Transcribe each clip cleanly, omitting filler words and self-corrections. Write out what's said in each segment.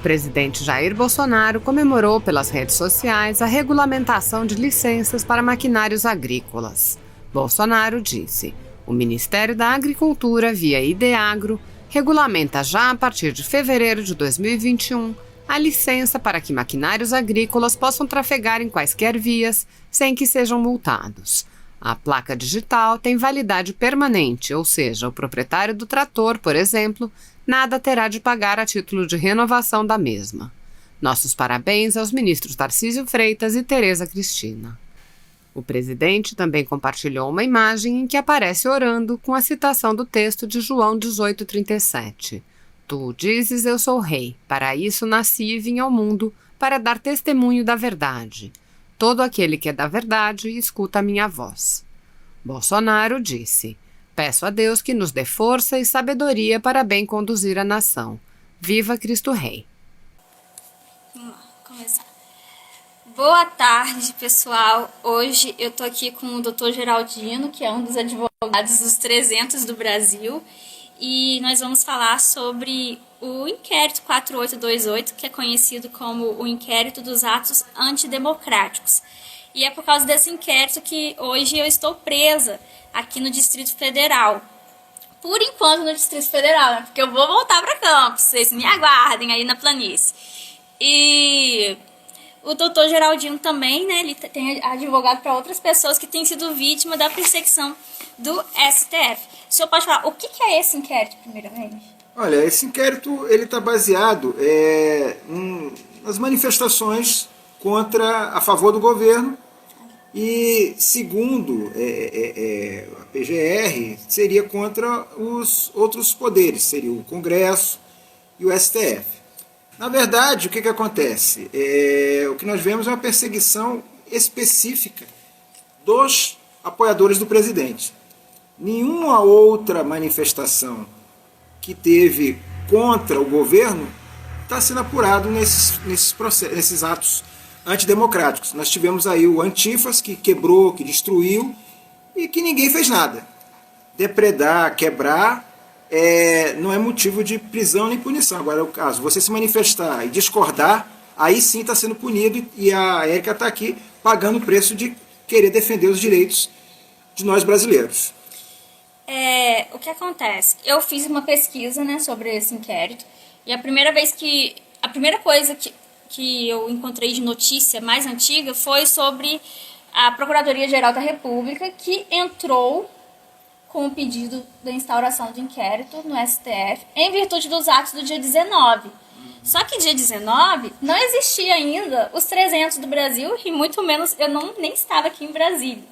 presidente Jair Bolsonaro comemorou pelas redes sociais a regulamentação de licenças para maquinários agrícolas. Bolsonaro disse: o Ministério da Agricultura, via Ideagro, regulamenta já a partir de fevereiro de 2021 a licença para que maquinários agrícolas possam trafegar em quaisquer vias sem que sejam multados. A placa digital tem validade permanente, ou seja, o proprietário do trator, por exemplo, nada terá de pagar a título de renovação da mesma. Nossos parabéns aos ministros Tarcísio Freitas e Tereza Cristina. O presidente também compartilhou uma imagem em que aparece orando com a citação do texto de João 18,37. Tu dizes, eu sou rei, para isso nasci e vim ao mundo, para dar testemunho da verdade. Todo aquele que é da verdade escuta a minha voz. Bolsonaro disse: peço a Deus que nos dê força e sabedoria para bem conduzir a nação. Viva Cristo Rei! Vamos lá, começar. Boa tarde, pessoal. Hoje eu tô aqui com o Dr. Geraldino, que é um dos advogados dos 300 do Brasil, e nós vamos falar sobre o inquérito 4828, que é conhecido como o inquérito dos atos antidemocráticos. E é por causa desse inquérito que hoje eu estou presa aqui no Distrito Federal. Por enquanto no Distrito Federal, né? Porque eu vou voltar para Campos, vocês me aguardem aí na planície. E o doutor Geraldino também, né? Ele tem advogado para outras pessoas que têm sido vítima da perseguição do STF. O senhor pode falar o que é esse inquérito, primeiramente? Olha, esse inquérito ele está baseado nas manifestações a favor do governo e, segundo a PGR, seria contra os outros poderes, seria o Congresso e o STF. Na verdade, o que acontece? O que nós vemos é uma perseguição específica dos apoiadores do presidente. Nenhuma outra manifestação que teve contra o governo está sendo apurado nesses atos antidemocráticos. Nós tivemos aí o Antifas, que quebrou, que destruiu, e que ninguém fez nada. Depredar, quebrar, não é motivo de prisão nem punição. Agora, o caso, você se manifestar e discordar, aí sim está sendo punido, e a Érica está aqui pagando o preço de querer defender os direitos de nós brasileiros. O que acontece? Eu fiz uma pesquisa, né, sobre esse inquérito, e a primeira coisa que eu encontrei de notícia mais antiga foi sobre a Procuradoria-Geral da República, que entrou com o pedido da instauração de inquérito no STF em virtude dos atos do dia 19. Só que dia 19 não existia ainda os 300 do Brasil, e muito menos eu nem estava aqui em Brasília.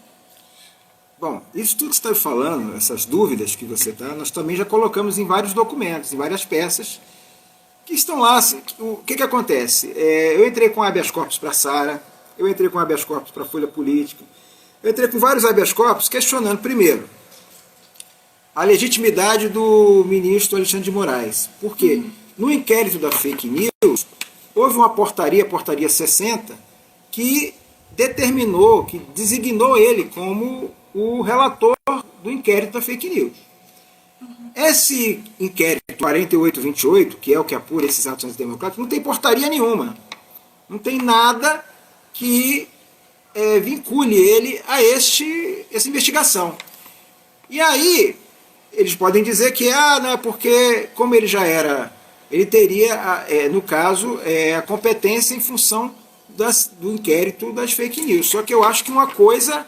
Bom, isso tudo que você está falando, essas dúvidas que você está, nós também já colocamos em vários documentos, em várias peças, que estão lá. O que acontece? Eu entrei com habeas corpus para a Sara, eu entrei com habeas corpus para a Folha Política, eu entrei com vários habeas corpus questionando, primeiro, a legitimidade do ministro Alexandre de Moraes. Por quê? No inquérito da fake news, houve uma portaria, a portaria 60, que determinou, que designou ele como o relator do inquérito da fake news. Esse inquérito 4828, que é o que apura esses atos antidemocráticos, não tem portaria nenhuma. Não tem nada que vincule ele a essa investigação. E aí, eles podem dizer que não é porque, como ele já era, ele teria, no caso, a competência em função do inquérito das fake news. Só que eu acho que uma coisa,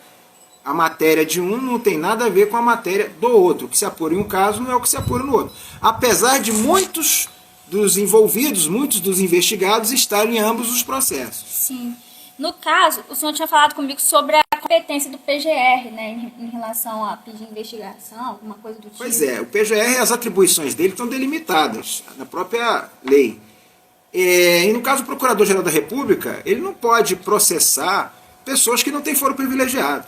a matéria de um não tem nada a ver com a matéria do outro. O que se apura em um caso não é o que se apura no outro. Apesar de muitos dos envolvidos, muitos dos investigados estarem em ambos os processos. Sim. No caso, o senhor tinha falado comigo sobre a competência do PGR, né, em relação a pedir investigação, alguma coisa do tipo. Pois é, o PGR, as atribuições dele estão delimitadas na própria lei. E no caso do Procurador-Geral da República, ele não pode processar pessoas que não têm foro privilegiado.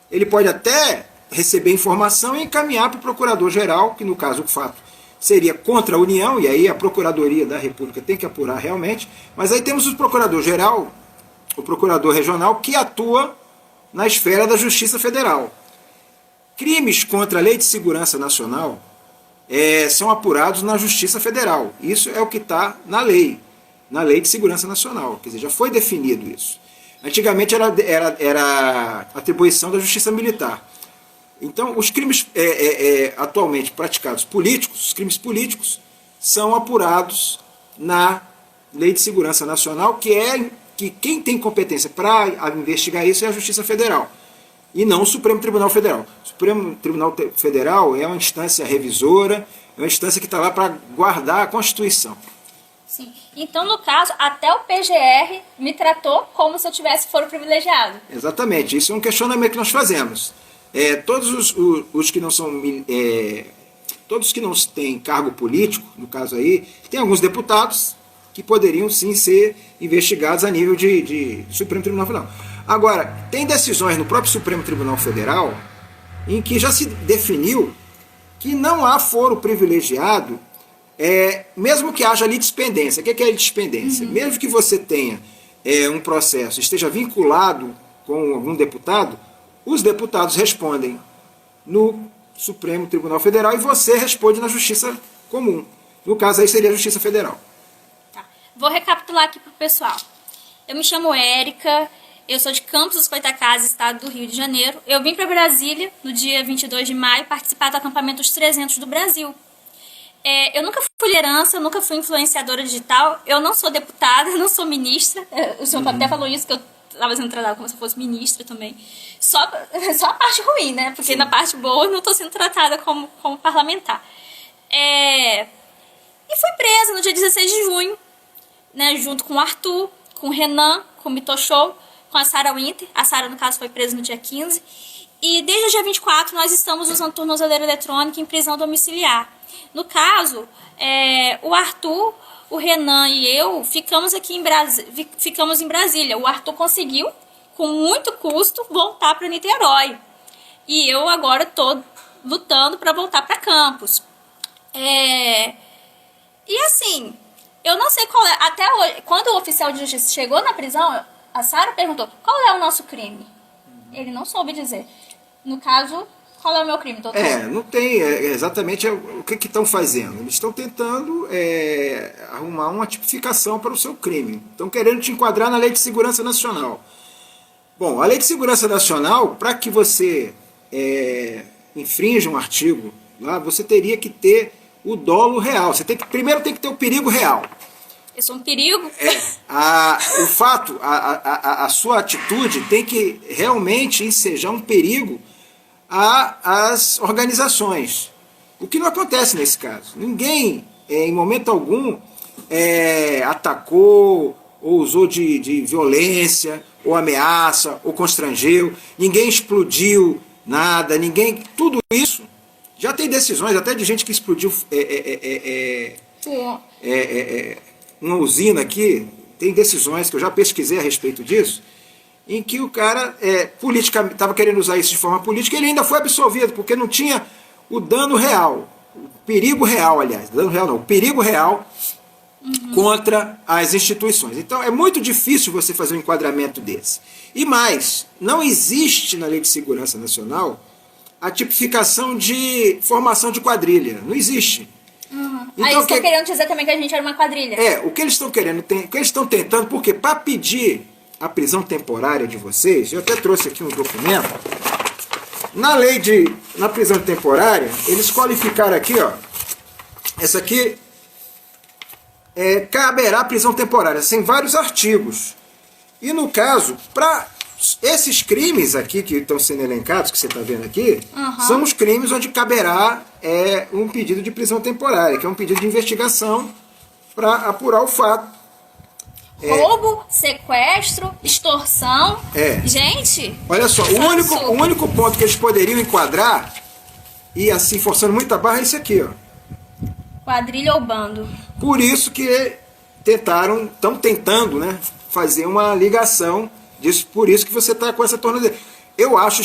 Ele pode até receber informação e encaminhar para o Procurador-Geral, que no caso o fato seria contra a União, e aí a Procuradoria da República tem que apurar realmente, mas aí temos o Procurador-Geral, o Procurador Regional, que atua na esfera da Justiça Federal. Crimes contra a Lei de Segurança Nacional são apurados na Justiça Federal. Isso é o que está na lei. na Lei de Segurança Nacional. Quer dizer, já foi definido isso. Antigamente era atribuição da Justiça Militar. Então, os crimes atualmente praticados políticos, os crimes políticos, são apurados na Lei de Segurança Nacional, que quem tem competência para investigar isso é a Justiça Federal, e não o Supremo Tribunal Federal. O Supremo Tribunal Federal é uma instância revisora, é uma instância que está lá para guardar a Constituição. Sim. Então, no caso, até o PGR me tratou como se eu tivesse foro privilegiado. Exatamente, isso é um questionamento que nós fazemos. Todos os que não são... todos que não têm cargo político, no caso aí, tem alguns deputados que poderiam sim ser investigados a nível de Supremo Tribunal Federal. Agora, tem decisões no próprio Supremo Tribunal Federal em que já se definiu que não há foro privilegiado, mesmo que haja litispendência. O que é litispendência? Mesmo que você tenha um processo, esteja vinculado com algum deputado, os deputados respondem no Supremo Tribunal Federal e você responde na Justiça Comum. No caso aí seria a Justiça Federal. Tá. Vou recapitular aqui para o pessoal. Eu me chamo Érica, eu sou de Campos dos Goytacazes, estado do Rio de Janeiro. Eu vim para Brasília no dia 22 de maio participar do acampamento dos 300 do Brasil. Eu nunca fui liderança, eu nunca fui influenciadora digital, eu não sou deputada, eu não sou ministra. O senhor até falou isso, que eu estava sendo tratada como se eu fosse ministra também. Só a parte ruim, né? Porque na parte boa eu não estou sendo tratada como parlamentar. E fui presa no dia 16 de junho, né? Junto com o Arthur, com o Renan, com o Mito Show, com a Sarah Winter. A Sarah, no caso, foi presa no dia 15. E desde o dia 24 nós estamos usando tornozeleira eletrônica em prisão domiciliar. No caso, o Arthur, o Renan e eu ficamos aqui ficamos em Brasília. O Arthur conseguiu, com muito custo, voltar para Niterói. E eu agora estou lutando para voltar para Campos. E assim, eu não sei qual é. Até hoje, quando o oficial de justiça chegou na prisão, a Sarah perguntou: qual é o nosso crime? Ele não soube dizer. No caso, qual é o meu crime, doutor? Não tem exatamente o que estão fazendo. Eles estão tentando arrumar uma tipificação para o seu crime. Estão querendo te enquadrar na Lei de Segurança Nacional. Bom, a Lei de Segurança Nacional, para que você infrinja um artigo, lá, você teria que ter o dolo real. Você primeiro tem que ter o perigo real. Eu sou um perigo? O fato, a sua atitude tem que realmente ensejar um perigo às organizações. O que não acontece nesse caso. Ninguém, em momento algum, atacou ou usou de violência, ou ameaça, ou constrangeu. Ninguém explodiu nada, tudo isso. Já tem decisões até de gente que explodiu uma usina aqui, tem decisões que eu já pesquisei a respeito disso, em que o cara estava querendo usar isso de forma política, e ele ainda foi absolvido, porque não tinha o dano real, o perigo real, aliás, dano real não, o perigo real contra as instituições. Então é muito difícil você fazer um enquadramento desse. E mais, não existe na Lei de Segurança Nacional a tipificação de formação de quadrilha, não existe. Então, eles estão querendo dizer também que a gente era uma quadrilha. O que eles estão querendo, o que eles estão tentando, porque para pedir a prisão temporária de vocês, eu até trouxe aqui um documento, na prisão temporária, eles qualificaram aqui, ó, essa aqui caberá prisão temporária, sem vários artigos. E no caso, para esses crimes aqui que estão sendo elencados, que você está vendo aqui, são os crimes onde caberá um pedido de prisão temporária, que é um pedido de investigação para apurar o fato. Roubo, sequestro, extorsão. Gente, olha só, o único ponto que eles poderiam enquadrar, e assim forçando muita barra, é esse aqui, ó. Quadrilha ou bando. Por isso que estão tentando, né, fazer uma ligação disso, por isso que você está com essa tornozeleira. Eu acho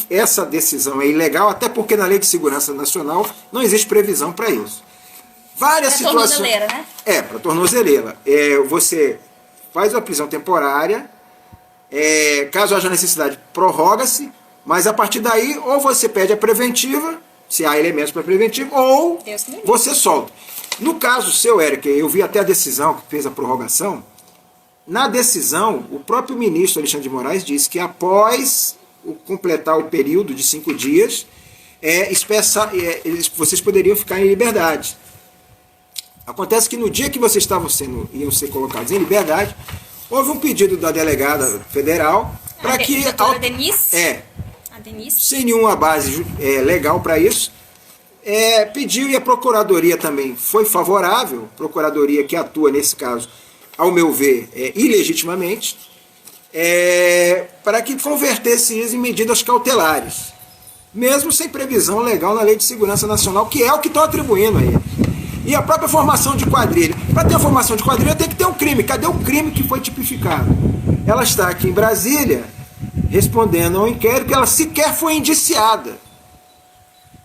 essa decisão é ilegal, até porque na Lei de Segurança Nacional não existe previsão para isso. Várias situações. Tornozeleira, né? Para tornozeleira. Você faz uma prisão temporária, caso haja necessidade, prorroga-se, mas a partir daí, ou você pede a preventiva, se há elementos para preventiva, ou você solta. No caso seu, Érica, eu vi até a decisão que fez a prorrogação. Na decisão, o próprio ministro Alexandre de Moraes disse que após completar o período de 5 dias, vocês poderiam ficar em liberdade. Acontece que no dia que vocês iam ser colocados em liberdade, houve um pedido da delegada federal para que... A doutora Denise? A Denise. Sem nenhuma base legal para isso, pediu, e a Procuradoria também foi favorável, Procuradoria que atua nesse caso, ao meu ver, ilegitimamente, para que convertesse isso em medidas cautelares, mesmo sem previsão legal na Lei de Segurança Nacional, que é o que estão atribuindo a ele. E a própria formação de quadrilha. Para ter a formação de quadrilha tem que ter um crime. Cadê o crime que foi tipificado? Ela está aqui em Brasília, respondendo ao inquérito, que ela sequer foi indiciada.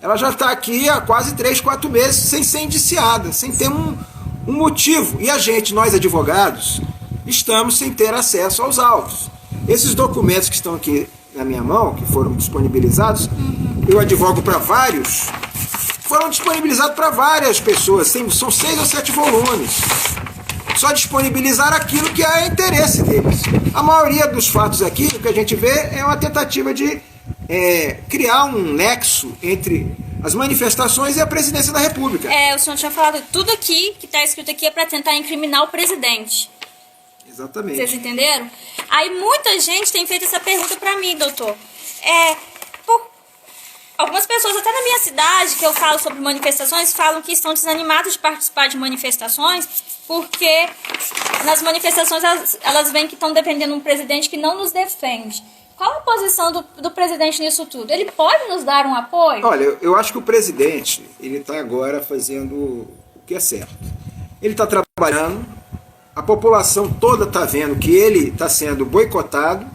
Ela já está aqui há quase 3, 4 meses sem ser indiciada, sem ter um motivo. E nós advogados, estamos sem ter acesso aos autos. Esses documentos que estão aqui na minha mão, que foram disponibilizados, eu advogo para vários, foram disponibilizados para várias pessoas, são 6 ou 7 volumes. Só disponibilizar aquilo que é interesse deles. A maioria dos fatos aqui, o que a gente vê, é uma tentativa de criar um nexo entre as manifestações e a presidência da República. O senhor tinha falado, tudo aqui que está escrito aqui é para tentar incriminar o presidente. Exatamente. Vocês entenderam? Aí muita gente tem feito essa pergunta para mim, doutor. Algumas pessoas, até na minha cidade, que eu falo sobre manifestações, falam que estão desanimadas de participar de manifestações, porque nas manifestações elas veem que estão defendendo um presidente que não nos defende. Qual a posição do presidente nisso tudo? Ele pode nos dar um apoio? Olha, eu acho que o presidente, ele está agora fazendo o que é certo. Ele está trabalhando, a população toda está vendo que ele está sendo boicotado.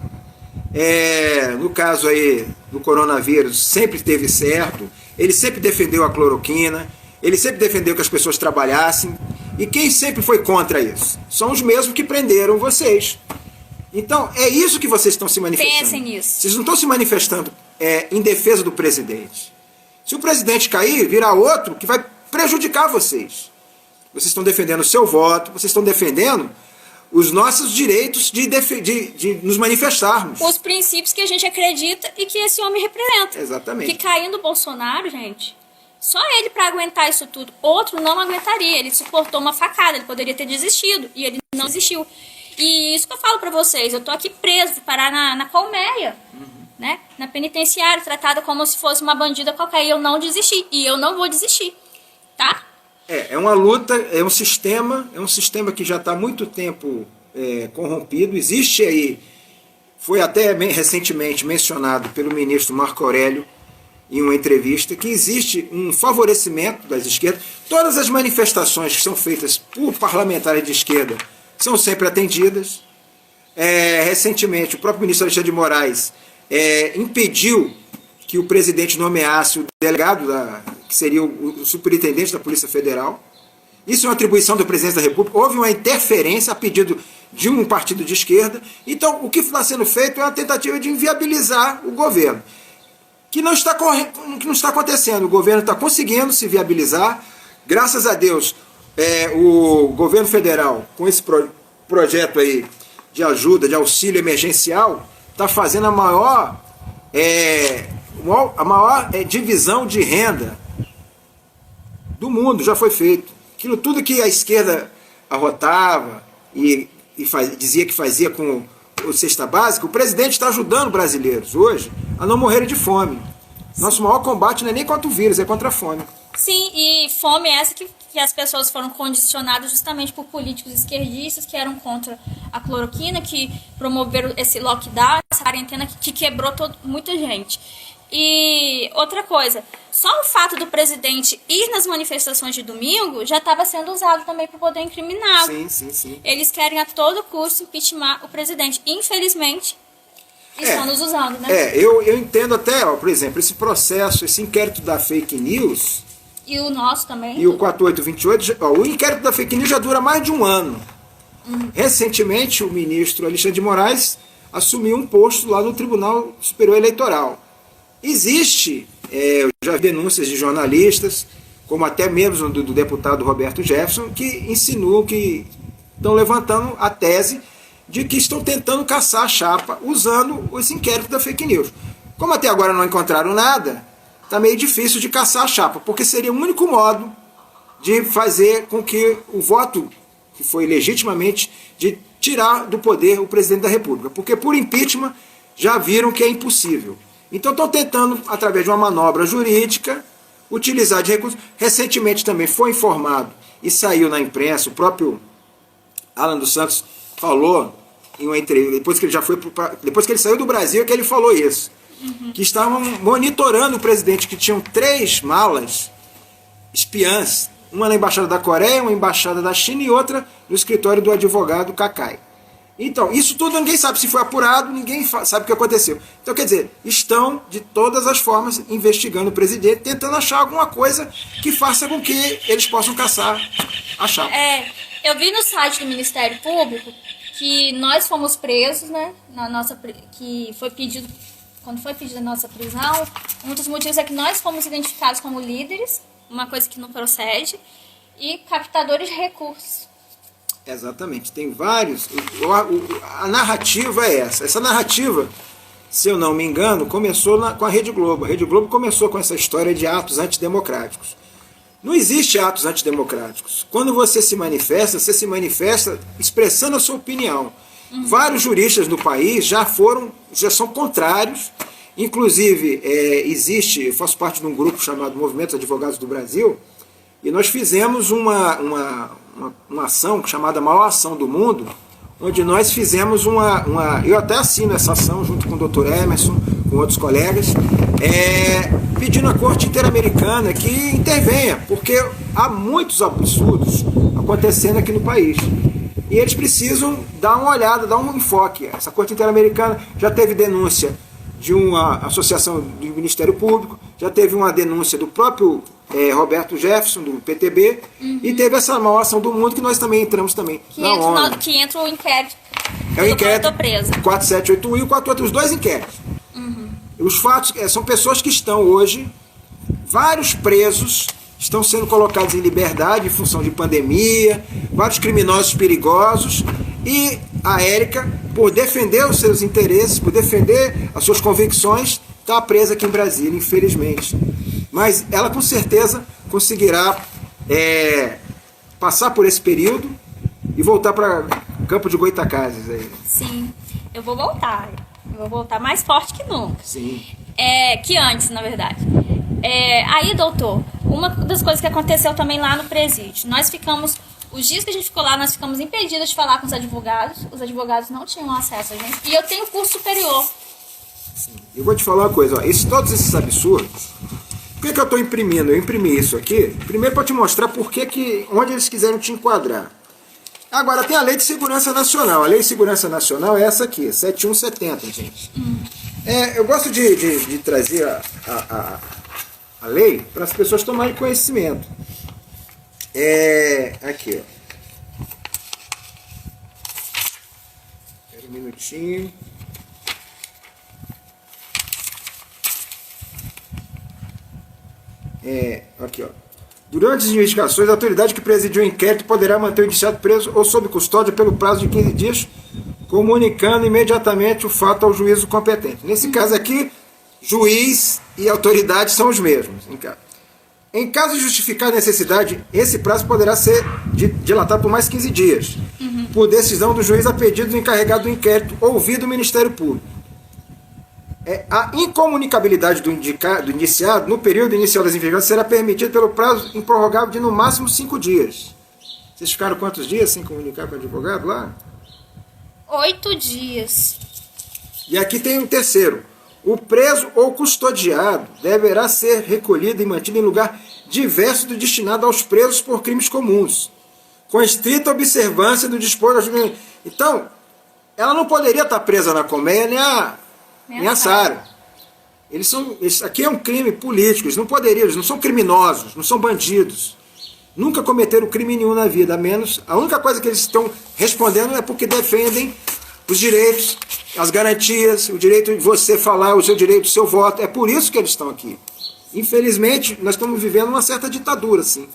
No caso aí do coronavírus, sempre esteve certo. Ele sempre defendeu a cloroquina, ele sempre defendeu que as pessoas trabalhassem. E quem sempre foi contra isso? São os mesmos que prenderam vocês. Então, é isso que vocês estão se manifestando. Pensem nisso. Vocês não estão se manifestando em defesa do presidente. Se o presidente cair, virá outro que vai prejudicar vocês. Vocês estão defendendo o seu voto, vocês estão defendendo os nossos direitos de nos manifestarmos. Os princípios que a gente acredita e que esse homem representa. Exatamente. Que caindo o Bolsonaro, gente, só ele para aguentar isso tudo. Outro não aguentaria. Ele suportou uma facada, ele poderia ter desistido. E ele não desistiu. E isso que eu falo pra vocês, eu tô aqui preso, vou parar na colmeia, né? Na penitenciária, tratada como se fosse uma bandida qualquer, e eu não desisti, e eu não vou desistir, tá? É uma luta, é um sistema que já está há muito tempo corrompido. Existe aí, foi até recentemente mencionado pelo ministro Marco Aurélio em uma entrevista, que existe um favorecimento das esquerdas. Todas as manifestações que são feitas por parlamentares de esquerda são sempre atendidas. Recentemente, o próprio ministro Alexandre de Moraes impediu que o presidente nomeasse o delegado, que seria o superintendente da Polícia Federal. Isso é uma atribuição do presidente da República. Houve uma interferência a pedido de um partido de esquerda. Então, o que está sendo feito é uma tentativa de inviabilizar o governo, que não está acontecendo. O governo está conseguindo se viabilizar. Graças a Deus, o governo federal, com esse projeto aí de ajuda, de auxílio emergencial, está fazendo a maior divisão de renda do mundo. Já foi feito. Aquilo tudo que a esquerda arrotava e dizia que fazia com o cesta básica, o presidente está ajudando brasileiros hoje a não morrerem de fome. Nosso maior combate não é nem contra o vírus, é contra a fome. Sim, e fome é essa que as pessoas foram condicionadas justamente por políticos esquerdistas que eram contra a cloroquina, que promoveram esse lockdown, essa quarentena que quebrou muita gente. E outra coisa, só o fato do presidente ir nas manifestações de domingo já estava sendo usado também para poder incriminá-lo. Sim. Eles querem a todo custo impeachment o presidente. Infelizmente, estão nos usando, né? Eu entendo até, por exemplo, esse processo, esse inquérito da fake news. E o nosso também. E o 4828, o inquérito da fake news já dura mais de um ano. Recentemente, o ministro Alexandre de Moraes assumiu um posto lá no Tribunal Superior Eleitoral. Existe, eu já vi denúncias de jornalistas como até mesmo do deputado Roberto Jefferson, que insinuam, que estão levantando a tese de que estão tentando caçar a chapa usando esse inquérito da fake news. Como até agora não encontraram nada, está meio difícil de caçar a chapa, porque seria o único modo de fazer com que o voto, que foi legitimamente, de tirar do poder o presidente da República. Porque por impeachment já viram que é impossível. Então estão tentando, através de uma manobra jurídica, utilizar de recursos. Recentemente também foi informado e saiu na imprensa, o próprio Alan dos Santos falou em uma entrevista, depois que ele saiu do Brasil, que ele falou isso, que estavam monitorando o presidente, que tinham 3 malas espiãs, uma na embaixada da Coreia, uma embaixada da China e outra no escritório do advogado Kakai. Então, isso tudo ninguém sabe se foi apurado, ninguém sabe o que aconteceu. Então, quer dizer, estão de todas as formas investigando o presidente, tentando achar alguma coisa que faça com que eles possam caçar a chapa. Eu vi no site do Ministério Público que nós fomos presos, né? Que foi pedido, quando foi pedida a nossa prisão, um dos motivos é que nós fomos identificados como líderes, uma coisa que não procede, e captadores de recursos. Exatamente, tem vários. A narrativa é essa. Essa narrativa, se eu não me engano, começou com a Rede Globo. A Rede Globo começou com essa história de atos antidemocráticos. Não existe atos antidemocráticos. Quando você se manifesta expressando a sua opinião. Vários juristas no país já são contrários. Inclusive, eu faço parte de um grupo chamado Movimento Advogados do Brasil, e nós fizemos uma ação chamada Maior Ação do Mundo, onde nós fizemos eu até assino essa ação junto com o Dr. Emerson, com outros colegas, pedindo à Corte Interamericana que intervenha, porque há muitos absurdos acontecendo aqui no país. E eles precisam dar uma olhada, dar um enfoque. Essa Corte Interamericana já teve denúncia de uma associação do Ministério Público, já teve uma denúncia do próprio Roberto Jefferson, do PTB, e teve essa Maior Ação do Mundo, que nós também entramos também na ONU. Que entra o inquérito. É o inquérito 4781 e o 448, os 2 inquéritos. Os fatos são pessoas que estão hoje, vários presos, estão sendo colocados em liberdade em função de pandemia, vários criminosos perigosos, e a Érica, por defender os seus interesses, por defender as suas convicções, está presa aqui em Brasília, infelizmente. Mas ela com certeza conseguirá passar por esse período e voltar para Campo de Goytacazes. Sim, eu vou voltar. Eu vou voltar mais forte que nunca. Sim. Que antes, na verdade. Aí, doutor, uma das coisas que aconteceu também lá no presídio, os dias que a gente ficou lá, nós ficamos impedidos de falar com os advogados não tinham acesso a gente, e eu tenho curso superior. Sim. Eu vou te falar uma coisa, todos esses absurdos, por que eu estou imprimindo? Eu imprimi isso aqui, primeiro para te mostrar onde eles quiseram te enquadrar. Agora, tem a Lei de Segurança Nacional. A Lei de Segurança Nacional é essa aqui, 7170, gente. Eu gosto de trazer a lei para as pessoas tomarem conhecimento. Aqui, ó. Espera um minutinho. Aqui, ó. Durante as investigações, a autoridade que presidiu o inquérito poderá manter o indiciado preso ou sob custódia pelo prazo de 15 dias, comunicando imediatamente o fato ao juízo competente. Nesse caso aqui, juiz e autoridade são os mesmos. Em caso de justificar a necessidade, esse prazo poderá ser dilatado por mais 15 dias, por decisão do juiz a pedido do encarregado do inquérito, ouvido o Ministério Público. A incomunicabilidade do indiciado no período inicial das investigações será permitida pelo prazo improrrogável de no máximo 5 dias. Vocês ficaram quantos dias sem comunicar com o advogado lá? 8 dias. E aqui tem um terceiro. O preso ou custodiado deverá ser recolhido e mantido em lugar diverso do destinado aos presos por crimes comuns, com estrita observância do disposto. Então, ela não poderia estar presa na Colmeia nem a Sara. Aqui é um crime político, eles não são criminosos, não são bandidos. Nunca cometeram crime nenhum na vida, a única coisa que eles estão respondendo é porque defendem os direitos, as garantias, o direito de você falar, o seu direito, o seu voto. É por isso que eles estão aqui. Infelizmente, nós estamos vivendo uma certa ditadura, assim.